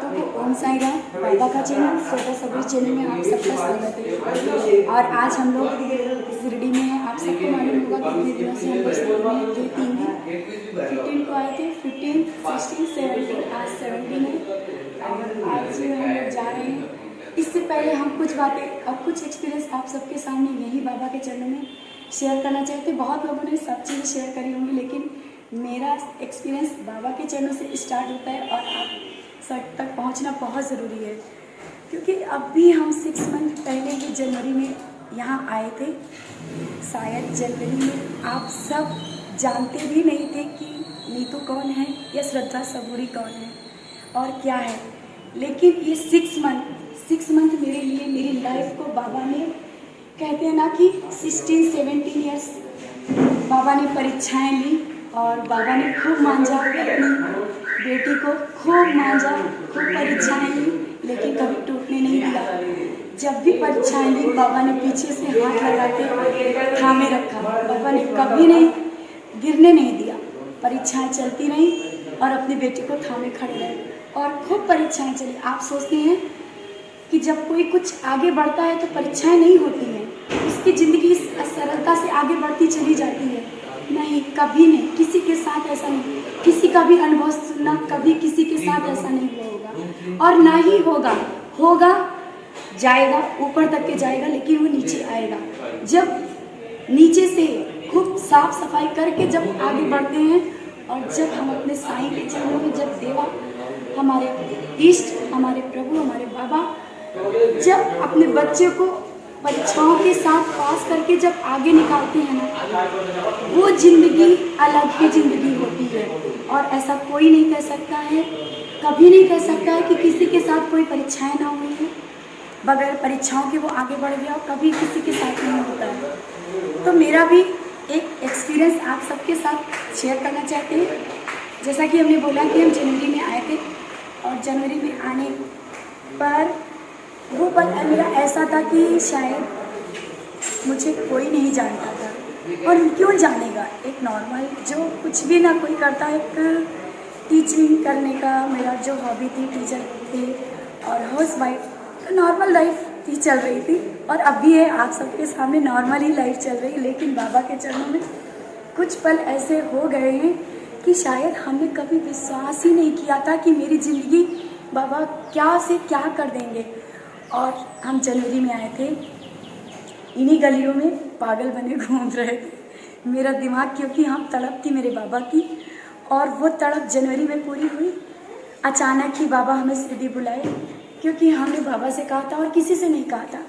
सबको ओम साई राम। बाबा का चैनल श्रद्धा सबरी चैनल में आप सबका स्वागत है। और आज हम लोग शिरडी में हैं। आप सबको मालूम होगा कितने दिनों से हम लोग शिरडी में थे। 3 दिन 15 को आए थे, 15, 16, 17, आज 17 है और आज हम लोग जा रहे हैं। इससे पहले हम कुछ बातें और कुछ एक्सपीरियंस आप सबके सामने यही बाबा के चरणों में शेयर करना चाहते। बहुत लोगों ने सब चीज़ें शेयर करी होंगी, लेकिन मेरा एक्सपीरियंस बाबा के चरणों से स्टार्ट होता है और आप सब तक पहुंचना बहुत ज़रूरी है। क्योंकि अभी हम 6 मंथ पहले ही जनवरी में यहाँ आए थे। शायद जनवरी में आप सब जानते भी नहीं थे कि नीतू कौन है या श्रद्धा सबूरी कौन है और क्या है। लेकिन ये 6 मंथ मेरे लिए मेरी लाइफ को बाबा ने, कहते हैं ना कि 16-17 ईयर्स बाबा ने परीक्षाएं ली और बाबा ने खूब मांझा अपनी बेटी को, खूब मांझा, खूब परीक्षाएं ली, लेकिन कभी टूटने नहीं दिया। जब भी परीक्षाएं ली बाबा ने पीछे से हाथ लगा के थामे रखा। बाबा ने कभी नहीं गिरने नहीं दिया। परीक्षाएं चलती रहीं और अपनी बेटी को थामे खड़े रहे और खूब परीक्षाएं चली। आप सोचते हैं कि जब कोई कुछ आगे बढ़ता है तो परीक्षाएं नहीं होती हैं, उसकी ज़िंदगी सरलता से आगे बढ़ती चली जाती है। नहीं, कभी नहीं, किसी के साथ ऐसा नहीं। किसी का भी अनुभव सुनना, कभी किसी के साथ ऐसा नहीं हुआ होगा और ना ही होगा जाएगा, ऊपर तक के जाएगा, लेकिन वो नीचे आएगा। जब नीचे से खूब साफ सफाई करके जब आगे बढ़ते हैं और जब हम अपने साईं के चरणों में, जब देवा हमारे इष्ट, हमारे प्रभु, हमारे बाबा, जब अपने बच्चे को परीक्षाओं के साथ पास करके जब आगे निकालते हैं ना, वो ज़िंदगी अलग ही ज़िंदगी होती है। और ऐसा कोई नहीं कह सकता है, कभी नहीं कह सकता है कि किसी के साथ कोई परीक्षाएं ना हुई हैं, बगैर परीक्षाओं के वो आगे बढ़ गया और कभी किसी के साथ नहीं होता है। तो मेरा भी एक एक्सपीरियंस आप सबके साथ शेयर करना चाहते हैं। जैसा कि हमने बोला कि हम जनवरी में आए थे और जनवरी में आने पर वो पल मेरा ऐसा था कि शायद मुझे कोई नहीं जानता था। और क्यों जानेगा, एक नॉर्मल जो कुछ भी ना कोई करता है, एक टीचिंग करने का मेरा जो हॉबी थी, टीचर थी और हाउस वाइफ, तो नॉर्मल लाइफ ही चल रही थी। और अब भी है, आप सबके सामने नॉर्मल ही लाइफ चल रही है। लेकिन बाबा के चरणों में कुछ पल ऐसे हो गए हैं कि शायद हमने कभी विश्वास ही नहीं किया था कि मेरी ज़िंदगी बाबा क्या से क्या कर देंगे। और हम जनवरी में आए थे, इन्हीं गलियों में पागल बने घूम रहे थे। मेरा दिमाग, क्योंकि हम तड़प थी मेरे बाबा की और वो तड़प जनवरी में पूरी हुई। अचानक ही बाबा हमें शिरडी बुलाए, क्योंकि हमने बाबा से कहा था और किसी से नहीं कहा था।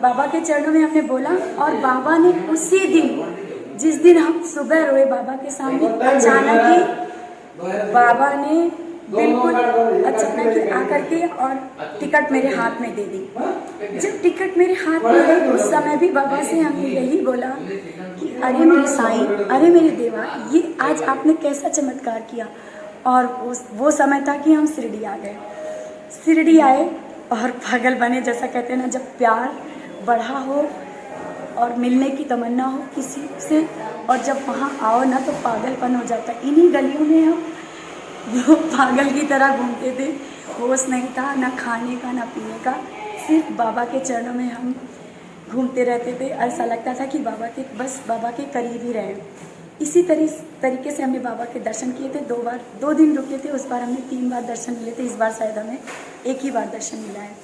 बाबा के चरणों में हमने बोला और बाबा ने उसी दिन, जिस दिन हम सुबह रोए बाबा के सामने, अचानक ही बाबा ने बिल्कुल अचानक ही आकर के और टिकट मेरे हाथ में दे दी। जब टिकट मेरे हाथ में आई उस समय भी बाबा से हमने यही बोला कि अरे मेरे साईं, अरे मेरे देवा, ये आज आपने कैसा चमत्कार किया। और वो समय था कि हम शिरडी आ गए। शिरडी आए और पागल बने, जैसा कहते हैं ना, जब प्यार बढ़ा हो और मिलने की तमन्ना हो किसी से, और जब वहाँ आओ ना तो पागलपन हो जाता। इन्हीं गलियों में हम वो पागल की तरह घूमते थे। होश नहीं था, ना खाने का ना पीने का, सिर्फ बाबा के चरणों में हम घूमते रहते थे। ऐसा लगता था कि बस बाबा के करीब ही रहे। इसी तरीके से हमने बाबा के दर्शन किए थे। 2 बार, 2 दिन रुके थे, उस बार हमें 3 बार दर्शन मिले थे। इस बार शायद हमें 1 ही बार दर्शन मिला है।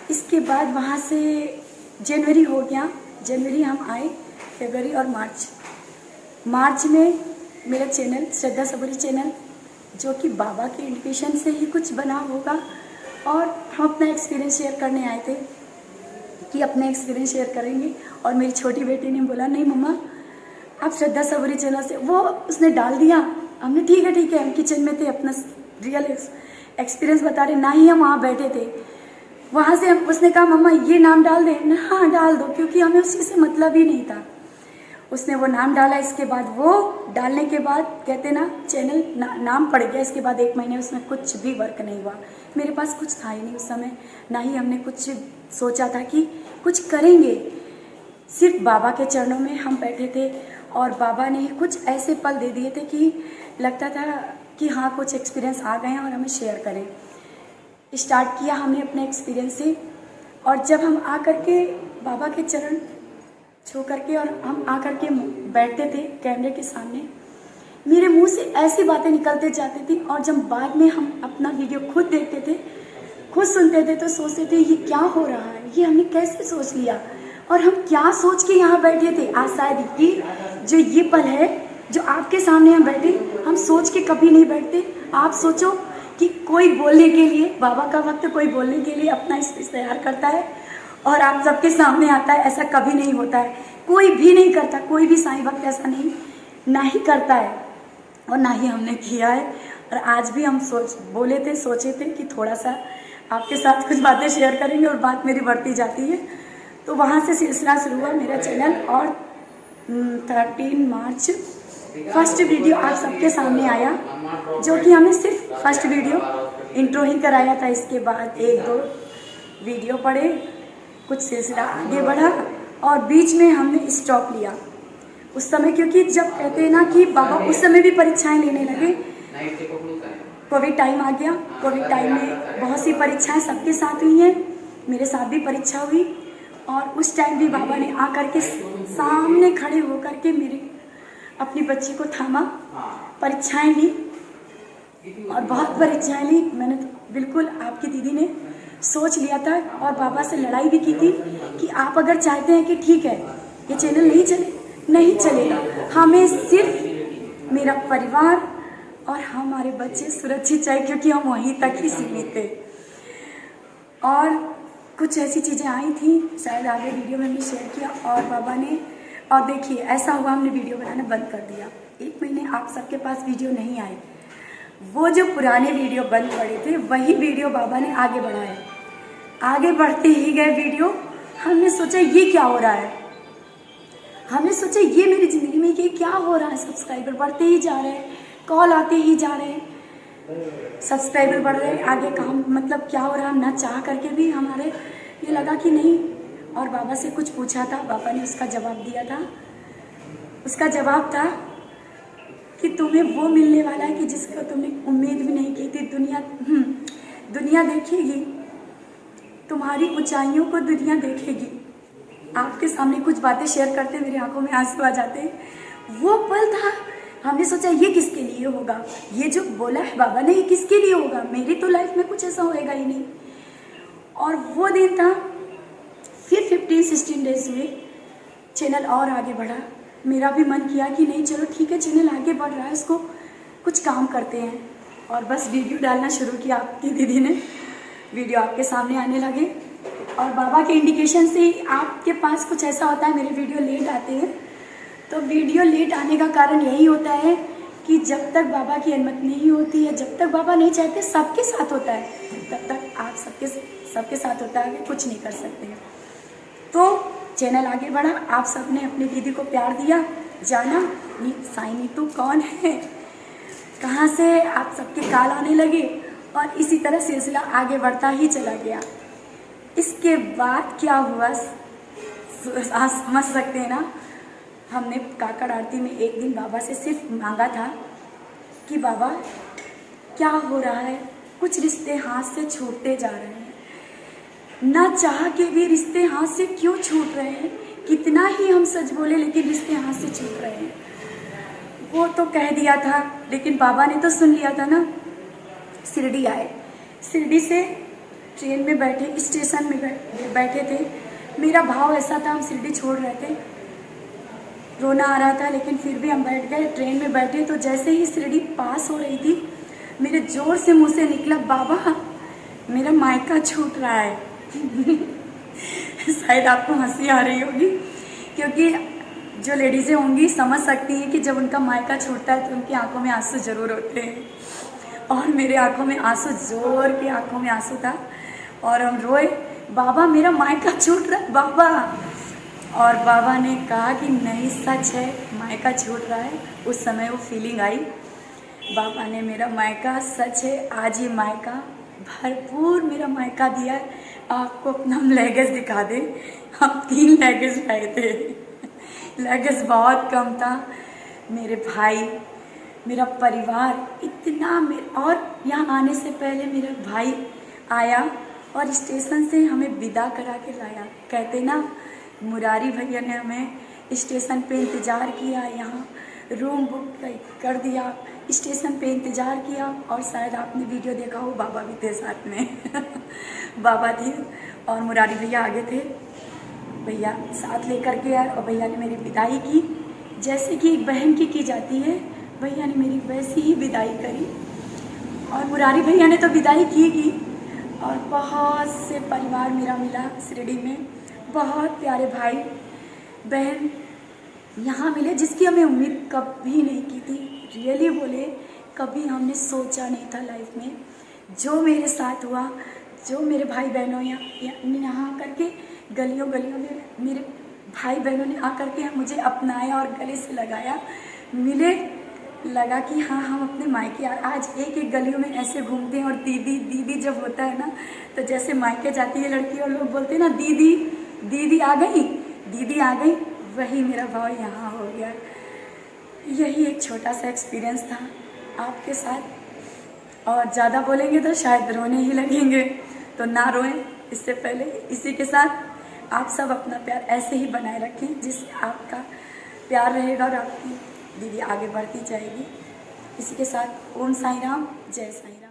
इसके बाद वहाँ से जनवरी हो गया। जनवरी हम आए, फरवरी और मार्च में मेरा चैनल श्रद्धा सबूरी चैनल, जो कि बाबा के इंडिकेशन से ही कुछ बना होगा, और हम अपना एक्सपीरियंस शेयर करने आए थे कि अपने एक्सपीरियंस शेयर करेंगे। और मेरी छोटी बेटी ने बोला, नहीं मम्मा आप श्रद्धा सबूरी चैनल से, वो उसने डाल दिया। हमने ठीक है, हम किचन में थे, अपना रियल एक्सपीरियंस बता रहे, ना ही हम वहाँ बैठे थे। वहाँ से उसने कहा मम्मा ये नाम डाल दें। हाँ डाल दो, क्योंकि हमें उस चीज़ से मतलब ही नहीं था। उसने वो नाम डाला। इसके बाद वो डालने के बाद, कहते ना, चैनल नाम पड़ गया। इसके बाद 1 महीने उसमें कुछ भी वर्क नहीं हुआ। मेरे पास कुछ था ही नहीं उस समय, ना ही हमने कुछ सोचा था कि कुछ करेंगे। सिर्फ बाबा के चरणों में हम बैठे थे और बाबा ने कुछ ऐसे पल दे दिए थे कि लगता था कि हाँ कुछ एक्सपीरियंस आ गए हैं और हमें शेयर करें। स्टार्ट किया हमने अपने एक्सपीरियंस से। और जब हम आ कर के बाबा के चरण छू करके और हम आ कर के बैठते थे कैमरे के सामने, मेरे मुंह से ऐसी बातें निकलते जाती थी। और जब बाद में हम अपना वीडियो खुद देखते थे, खुद सुनते थे, तो सोचते थे ये क्या हो रहा है, ये हमने कैसे सोच लिया और हम क्या सोच के यहाँ बैठे थे। आज शायद ये पल है जो आपके सामने हम बैठे, हम सोच के कभी नहीं बैठते। आप सोचो कि कोई बोलने के लिए, बाबा का वक्त कोई बोलने के लिए अपना स्पीच तैयार करता है और आप सबके सामने आता है, ऐसा कभी नहीं होता है, कोई भी नहीं करता, कोई भी साईं भक्त ऐसा ना ही करता है और ना ही हमने किया है। और आज भी हम सोचे थे कि थोड़ा सा आपके साथ कुछ बातें शेयर करेंगे और बात मेरी बढ़ती जाती है। तो वहाँ से सिलसिला शुरू हुआ मेरा चैनल और 13 मार्च फर्स्ट वीडियो आप सबके सामने आया, जो कि हमें सिर्फ फर्स्ट वीडियो इंट्रो ही कराया था। इसके बाद 1-2 वीडियो पड़े, कुछ सिलसिला आगे बढ़ा और बीच में हमने स्टॉप लिया उस समय, क्योंकि जब कहते हैं ना कि बाबा उस समय भी परीक्षाएं लेने लगे, कोविड टाइम आ गया। कोविड टाइम में बहुत सी परीक्षाएं सबके साथ हुई हैं, मेरे साथ भी परीक्षा हुई। और उस टाइम भी बाबा ने आकर के सामने खड़े होकर के मेरे अपनी बच्ची को थामा, परीक्षाएं ली और बहुत परीक्षाएं ली। मैंने तो बिल्कुल आपकी दीदी ने सोच लिया था और बाबा से लड़ाई भी की थी कि आप अगर चाहते हैं कि ठीक है ये चैनल नहीं चलेगा, हमें सिर्फ मेरा परिवार और हमारे बच्चे सुरक्षित चाहिए, क्योंकि हम वहीं तक ही सीमित थे। और कुछ ऐसी चीज़ें आई थी, शायद आगे वीडियो में भी शेयर किया। और बाबा ने, और देखिए ऐसा हुआ, हमने वीडियो बनाना बंद कर दिया। 1 महीने आप सबके पास वीडियो नहीं आए, वो जो पुराने वीडियो बंद पड़े थे वही वीडियो बाबा ने आगे बढ़ाए। आगे बढ़ते ही गए वीडियो, हमने सोचा ये क्या हो रहा है, हमने सोचा ये मेरी ज़िंदगी में ये क्या हो रहा है। सब्सक्राइबर बढ़ते ही जा रहे हैं, कॉल आते ही जा रहे हैं, सब्सक्राइबर बढ़ रहे हैं, आगे काम मतलब क्या हो रहा है, ना चाह करके भी हमारे ये लगा कि नहीं। और बाबा से कुछ पूछा था, बाबा ने उसका जवाब दिया था। उसका जवाब था कि तुम्हें वो मिलने वाला है कि जिसको तुमने उम्मीद भी नहीं की थी। दुनिया देखेगी, तुम्हारी ऊंचाइयों को दुनिया देखेगी। आपके सामने कुछ बातें शेयर करते मेरी आंखों में आंसू आ जाते। वो पल था, हमने सोचा ये किसके लिए होगा, ये जो बोला है बाबा ने ये किसके लिए होगा, मेरी तो लाइफ में कुछ ऐसा होएगा ही नहीं। और वो दिन था। फिर 15-16 डेज हुए, चैनल और आगे बढ़ा। मेरा भी मन किया कि नहीं चलो ठीक है, चैनल आगे बढ़ रहा है, इसको कुछ काम करते हैं। और बस वीडियो डालना शुरू किया, आपकी दीदी ने वीडियो आपके सामने आने लगे। और बाबा के इंडिकेशन से आपके पास कुछ ऐसा होता है, मेरे वीडियो लेट आते हैं। तो वीडियो लेट आने का कारण यही होता है कि जब तक बाबा की अनुमति नहीं होती है, जब तक बाबा नहीं चाहते सबके साथ होता है, तब तक आप सबके साथ होता है, कुछ नहीं कर सकते। तो चैनल आगे बढ़ा, आप सबने अपनी दीदी को प्यार दिया, जाना साईं नीतू कौन है, कहाँ से आप सबके कॉल आने लगे और इसी तरह सिलसिला आगे बढ़ता ही चला गया। इसके बाद क्या हुआ आप समझ सकते हैं ना। हमने काकड़ आरती में एक दिन बाबा से सिर्फ मांगा था कि बाबा क्या हो रहा है, कुछ रिश्ते हाथ से छूटते जा रहे हैं, ना चाह के भी रिश्ते हाथ से क्यों छूट रहे हैं, कितना ही हम सच बोले लेकिन रिश्ते हाथ से छूट रहे हैं। वो तो कह दिया था, लेकिन बाबा ने तो सुन लिया था ना। शिरडी आए, शिरडी से ट्रेन में बैठे, स्टेशन में बैठे थे। मेरा भाव ऐसा था, हम शिरडी छोड़ रहे थे, रोना आ रहा था, लेकिन फिर भी हम बैठ गए। ट्रेन में बैठे तो जैसे ही शिरडी पास हो रही थी, मेरे जोर से मुंह से निकला, बाबा मेरा मायका छूट रहा है। शायद आपको हंसी आ रही होगी, क्योंकि जो लेडीज़ें होंगी समझ सकती हैं कि जब उनका मायका छूटता है तो उनकी आंखों में आंसू ज़रूर होते हैं। और मेरे आंखों में आंसू, जोर के आंखों में आंसू था और हम रोए, बाबा मेरा मायका छूट रहा है बाबा। और बाबा ने कहा कि नहीं सच है, मायका छूट रहा है। उस समय वो फीलिंग आई, बाबा ने मेरा मायका, सच है आज ये मायका भरपूर मेरा मायका दिया है। आपको अपना हम लगेज दिखा दें, हम 3 लगेज लाए थे, लगेज बहुत कम था। मेरे भाई, मेरा परिवार इतना और यहाँ आने से पहले मेरा भाई आया और स्टेशन से हमें विदा करा के लाया। कहते ना, मुरारी भैया ने हमें स्टेशन पे इंतज़ार किया, यहाँ रूम बुक कर दिया, स्टेशन पे इंतज़ार किया। और शायद आपने वीडियो देखा हो, बाबा भी थे साथ में बाबा थे और मुरारी भैया आगे थे। भैया साथ लेकर के आए और भैया ने मेरी विदाई की, जैसे कि एक बहन की जाती है, भैया ने मेरी वैसी ही विदाई करी। और मुरारी भैया ने तो विदाई की और बहुत से परिवार मेरा मिला शिरडी में, बहुत प्यारे भाई बहन यहाँ मिले, जिसकी हमें उम्मीद कभी नहीं की थी। रियली बोले, कभी हमने सोचा नहीं था लाइफ में। जो मेरे साथ हुआ, जो मेरे भाई बहनों यहाँ करके गलियों में मेरे भाई बहनों ने आकर के मुझे अपनाया और गले से लगाया, मिले, लगा कि हाँ हम अपने मायके आज एक गलियों में ऐसे घूमते हैं। और दीदी दीदी जब होता है ना, तो जैसे मायके जाती है लड़की और लोग बोलते हैं ना, दीदी दीदी आ गई, दीदी आ गई, वही मेरा भाव यहाँ हो गया। यही एक छोटा सा एक्सपीरियंस था आपके साथ, और ज़्यादा बोलेंगे तो शायद रोने ही लगेंगे, तो ना रोएं। इससे पहले इसी के साथ आप सब अपना प्यार ऐसे ही बनाए रखें, जिससे आपका प्यार रहेगा और आपकी दीदी आगे बढ़ती जाएगी। इसी के साथ ओम साईं राम, जय साईं राम।